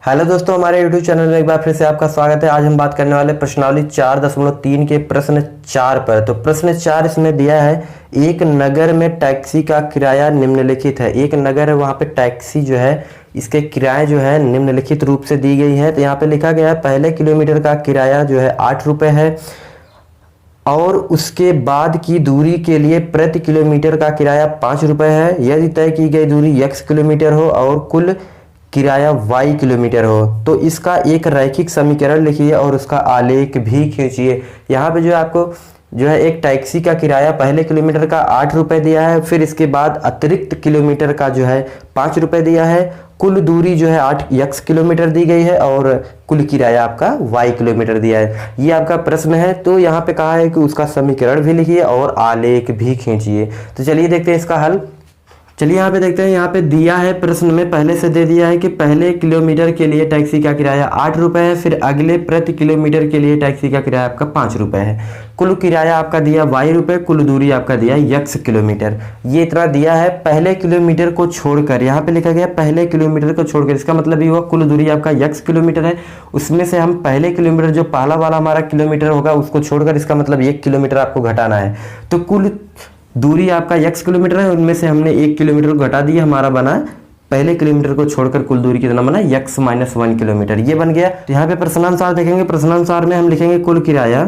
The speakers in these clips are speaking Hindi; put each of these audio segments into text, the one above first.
हेलो दोस्तों, हमारे YouTube चैनल में एक बार फिर से आपका स्वागत है। आज हम बात करने वाले प्रश्नावली 4.3 के प्रश्न 4 पर। तो प्रश्न 4 इसमें दिया है, एक नगर में टैक्सी का किराया निम्नलिखित है। एक नगर है, वहाँ पे टैक्सी जो है इसके किराए जो है निम्नलिखित रूप से दी गई है। तो यहाँ पे लिखा गया है पहले किलोमीटर का किराया जो है 8 रुपये है और उसके बाद की दूरी के लिए प्रति किलोमीटर का किराया 5 रुपये है यदि तय की गई दूरी x किलोमीटर हो और कुल किराया y किलोमीटर हो। तो इसका एक रैखिक समीकरण लिखिए और उसका आलेख भी खींचिए। यहाँ पे जो है आपको जो है एक टैक्सी का किराया पहले किलोमीटर का 8 रुपये दिया है, फिर इसके बाद अतिरिक्त किलोमीटर का जो है 5 रुपये दिया है, कुल दूरी जो है 8x किलोमीटर दी गई है और कुल किराया आपका y किलोमीटर दिया है। ये आपका प्रश्न है। तो यहाँ पे कहा है कि उसका समीकरण भी लिखिए और आलेख भी खींचिए। तो चलिए देखते हैं इसका हल। चलिए यहाँ पे देखते हैं, यहाँ पे दिया है प्रश्न में पहले से दे दिया है कि पहले किलोमीटर के लिए टैक्सी का किराया 8 रुपये है, फिर अगले प्रति किलोमीटर के लिए टैक्सी का किराया आपका 5 रुपये है, कुल किराया आपका दिया y रुपये, कुल दूरी आपका दिया x किलोमीटर। ये इतना दिया है पहले किलोमीटर को छोड़कर। यहाँ पे लिखा गया पहले किलोमीटर को छोड़कर, इसका मतलब ये हुआ कुल दूरी आपका x किलोमीटर है, उसमें से हम पहले किलोमीटर जो पहला वाला हमारा किलोमीटर होगा उसको छोड़कर, इसका मतलब 1 किलोमीटर आपको घटाना है। तो कुल दूरी आपका x किलोमीटर है, उनमें से हमने 1 किलोमीटर को घटा दिया, हमारा बना पहले किलोमीटर को छोड़कर कुल दूरी कितना बना x - 1 किलोमीटर। ये बन गया। तो यहाँ पे प्रश्नानुसार देखेंगे, प्रश्नानुसार में हम लिखेंगे कुल किराया।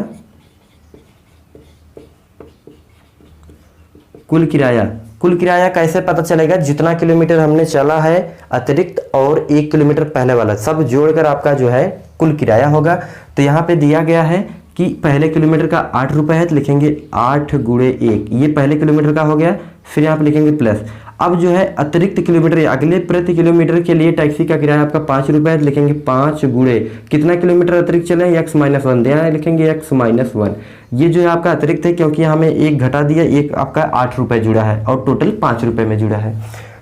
कुल किराया कैसे पता चलेगा? जितना किलोमीटर हमने चला है अतिरिक्त और 1 किलोमीटर पहले वाला सब जोड़कर आपका जो है कुल किराया होगा। तो यहाँ पे दिया गया है कि पहले किलोमीटर का 8 रुपये है, तो लिखेंगे 8 गुणे 1, ये पहले किलोमीटर का हो गया। फिर यहाँ पे लिखेंगे प्लस। अब जो है अतिरिक्त किलोमीटर, अगले प्रति किलोमीटर के लिए टैक्सी का किराया आपका 5 रुपये है, तो लिखेंगे 5 गुणे कितना किलोमीटर अतिरिक्त चले x - 1, यहाँ लिखेंगे x - 1। ये जो है आपका अतिरिक्त है क्योंकि हमें 1 घटा दिया, 1 आपका 8 रुपये जुड़ा है और टोटल 5 रुपये में जुड़ा है।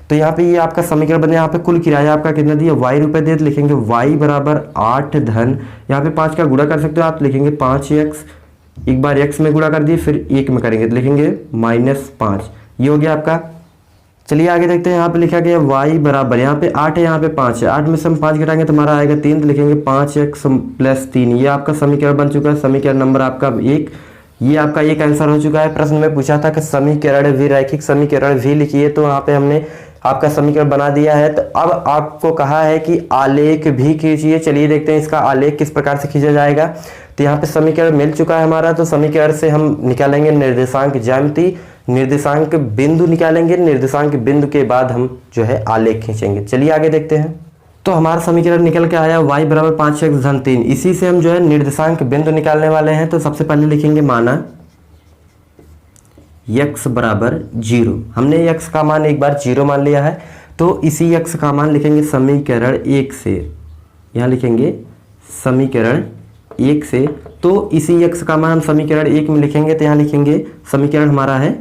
तो यहाँ पे ये आपका समीकरण बने। यहाँ पे कुल किराया आपका कितना दिया y रुपये दिया, तो लिखेंगे y बराबर 8 धन, यहाँ पे 5 का गुणा कर सकते हो आप, लिखेंगे 5x, एक बार x में गुणा कर दिए फिर 1 में करेंगे तो लिखेंगे -5। ये हो गया आपका। चलिए आगे देखते हैं। यहाँ पे लिखा गया y बराबर, यहाँ पे 8 है, यहाँ पे 5 है, 8 में से हम 5 घटाएंगे तो हमारा आएगा 3, तो लिखेंगे 5x + 3। ये आपका समीकरण बन चुका है, समीकरण नंबर आपका 1। ये आपका एक आंसर हो चुका है। प्रश्न में पूछा था कि समीकरण भी रैखिक समीकरण भी लिखिए, तो यहाँ पे हमने आपका समीकरण बना दिया है। तो अब आपको कहा है कि आलेख भी खींचिए। चलिए देखते हैं इसका आलेख किस प्रकार से खींचा जाएगा। तो यहाँ पे समीकरण मिल चुका है हमारा, तो समीकरण से हम निकालेंगे निर्देशांक ज्यामिति, निर्देशांक बिंदु निकालेंगे, निर्देशांक बिंदु के बाद हम जो है आलेख खींचेंगे। चलिए आगे देखते हैं। तो हमारा समीकरण निकल के आया y बराबर 5x धन 3। इसी से हम जो है निर्देशांक बिंदु निकालने वाले हैं। तो सबसे पहले लिखेंगे माना x बराबर 0। हमने x का मान एक बार 0 मान लिया है, तो इसी x का मान लिखेंगे समीकरण 1 से। यहाँ लिखेंगे समीकरण 1 से, तो इसी x का मान हम समीकरण 1 में लिखेंगे। तो यहाँ लिखेंगे समीकरण हमारा है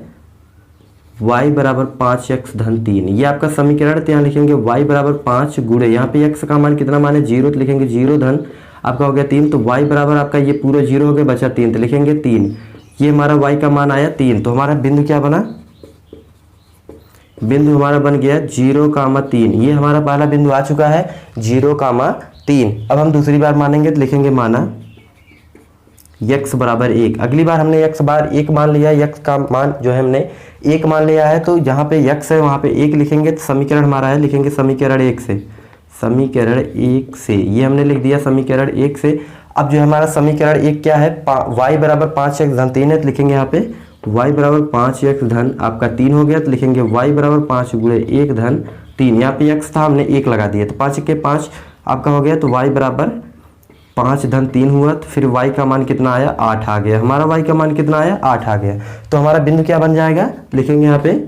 y बराबर 5x धन 3। ये आपका समीकरण। तो यहाँ लिखेंगे y बराबर 5 गुणे, यहाँ पे x का मान कितना मान है 0, तो लिखेंगे 0 धन आपका हो गया 3। तो y बराबर आपका ये पूरा 0 हो गया, बचा 3, तो लिखेंगे 3। ये हमारा y का मान आया 3। तो हमारा बिंदु क्या बना? बिंदु हमारा बन गया 0,3। ये हमारा पहला बिंदु आ चुका है 0,3। अब हम दूसरी बार मानेंगे, तो लिखेंगे माना x बराबर 1। अगली बार हमने x बार 1 मान लिया, x का मान जो है हमने 1 मान लिया है, तो जहाँ पे x है वहाँ पे 1 लिखेंगे। तो समीकरण हमारा है, लिखेंगे समीकरण 1 से, समीकरण 1 से। ये हमने लिख दिया समीकरण 1 से। अब जो हमारा समीकरण 1 क्या है, y बराबर 5x धन 3 है, तो लिखेंगे यहाँ पे y बराबर 5x धन आपका 3 हो गया, तो लिखेंगे y बराबर 5 गुणे 1 धन 3। यहाँ पे x था, हमने 1 लगा दिया, तो 5 के 5 आपका हो गया, तो y बराबर 5 धन 3 हुआ। तो फिर y का मान कितना आया, 8 आ गया। हमारा y का मान कितना आया, 8 आ गया। तो हमारा बिंदु क्या बन जाएगा, लिखेंगे यहाँ पे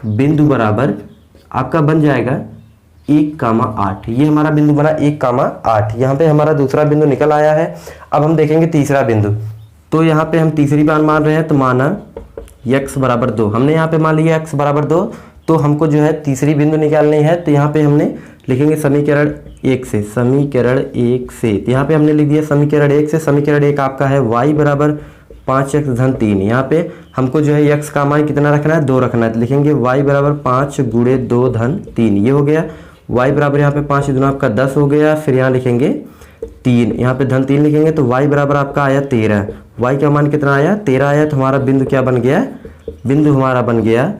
बिंदु बराबर आपका बन जाएगा 1,8। ये हमारा बिंदु बना 1,8। यहाँ पे हमारा दूसरा बिंदु निकल आया है। अब हम देखेंगे तीसरा बिंदु। तो यहाँ पे हम तीसरी बार मान रहे हैं, तो माना x बराबर 2। हमने यहाँ पे मान लिया x बराबर 2, तो हमको जो है तीसरी बिंदु निकालनी है। तो यहाँ पे हमने लिखेंगे समीकरण 1 से, समीकरण 1 से। तो यहाँ पे हमने लिख दिया समीकरण 1 से। समीकरण 1 आपका है y बराबर 5x धन 3। यहाँ पे हमको जो है x का मान कितना रखना है, 2 रखना है, तो लिखेंगे y बराबर 5 गुणे 2 धन 3। ये हो गया y बराबर यहाँ पे 5 दूना आपका 10 हो गया। फिर यहाँ लिखेंगे 3, यहाँ पे धन 3 लिखेंगे तो y बराबर आपका आया 13। y का मान कितना आया 13 आया, तो हमारा बिंदु क्या बन गया, बिंदु हमारा बन गया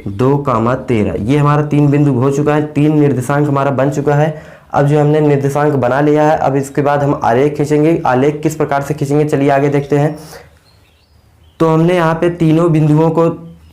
2,13। ये हमारा 3 बिंदु हो चुका है, 3 निर्देशांक हमारा बन चुका है। अब जो हमने निर्देशांक बना लिया है, अब इसके बाद हम आलेख खींचेंगे। आलेख किस प्रकार से खींचेंगे चलिए आगे देखते हैं। तो हमने यहाँ पे तीनों बिंदुओं को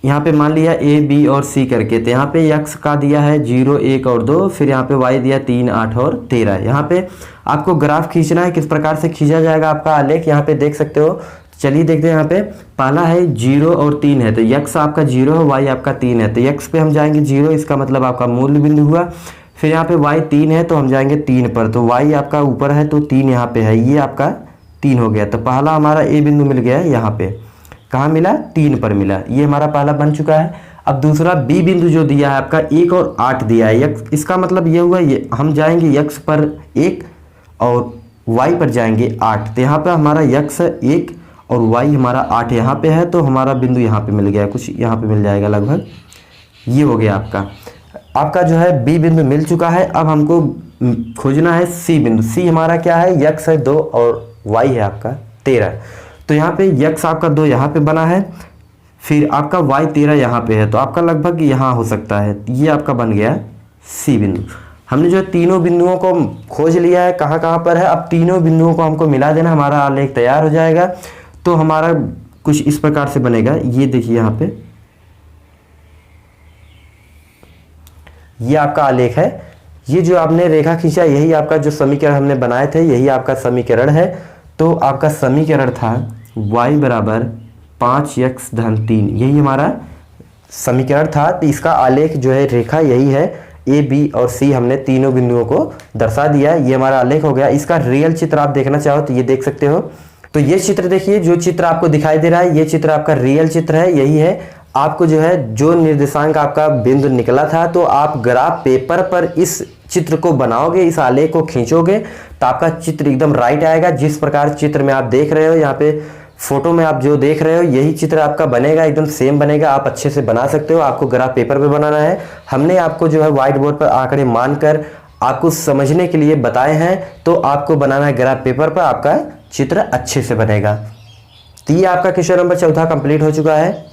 यहाँ पे मान लिया a, b और c करके। तो यहाँ पे x का दिया है 0, 1 और 2, फिर यहाँ पे y दिया 3, 8 और 13। यहाँ पे आपको ग्राफ खींचना है, किस प्रकार से खींचा जाएगा आपका आलेख यहाँ पे देख सकते हो। चलिए देखते हैं। यहाँ पे पहला है 0 और 3 है, तो x आपका 0 है, y आपका 3 है। तो x पे हम जाएंगे 0, इसका मतलब आपका मूल बिंदु हुआ। फिर यहाँ पे y 3 है तो हम जाएंगे 3 पर, तो y आपका ऊपर है तो 3 यहाँ पे है, ये आपका 3 हो गया। तो पहला हमारा a बिंदु मिल गया है, यहाँ पे कहाँ मिला 3 पर मिला, ये हमारा पहला बन चुका है। अब दूसरा b बिंदु जो दिया है आपका 1 और 8 दिया है, इसका मतलब ये हुआ ये हम जाएंगे x पर 1 और y पर जाएंगे 8। तो यहाँ पे हमारा x 1 और y हमारा 8 यहाँ पे है, तो हमारा बिंदु यहाँ पे मिल गया, कुछ यहाँ पे मिल जाएगा लगभग, ये हो गया आपका जो है b बिंदु मिल चुका है। अब हमको खोजना है c बिंदु। c हमारा क्या है, x है 2 और y है आपका 13। तो यहाँ पे x आपका 2 यहाँ पे बना है, फिर आपका y 13 यहाँ पे है, तो आपका लगभग यहाँ हो सकता है, ये आपका बन गया c बिंदु। हमने जो तीनों बिंदुओं को खोज लिया है कहाँ कहाँ पर है। अब तीनों बिंदुओं को हमको मिला देना, हमारा आलेख तैयार हो जाएगा। तो हमारा कुछ इस प्रकार से बनेगा, ये देखिए यहाँ पे ये आपका आलेख है। ये जो आपने रेखा खींचा यही आपका जो समीकरण हमने बनाए थे यही आपका समीकरण है। तो आपका समीकरण था y बराबर 5x धन 3, यही हमारा समीकरण था। तो इसका आलेख जो है रेखा यही है, a, b और c हमने तीनों बिंदुओं को दर्शा दिया, ये हमारा आलेख हो गया। इसका रियल चित्र आप देखना चाहो तो ये देख सकते हो। तो ये चित्र देखिए, जो चित्र आपको दिखाई दे रहा है ये चित्र आपका रियल चित्र है, यही है। आपको जो है जो निर्देशांक आपका बिंदु निकला था, तो आप ग्राफ पेपर पर इस चित्र को बनाओगे, इस आलेख को खींचोगे तो आपका चित्र एकदम राइट आएगा। जिस प्रकार चित्र में आप देख रहे हो, यहाँ पे फोटो में आप जो देख रहे हो यही चित्र आपका बनेगा, एकदम सेम बनेगा। आप अच्छे से बना सकते हो, आपको ग्राफ पेपर पे बनाना है। हमने आपको जो है व्हाइट बोर्ड पर आंकड़े मानकर आपको समझने के लिए बताए हैं, तो आपको बनाना है ग्राफ पेपर पर, आपका चित्र अच्छे से बनेगा। तो ये आपका क्वेश्चन नंबर 4 कंप्लीट हो चुका है।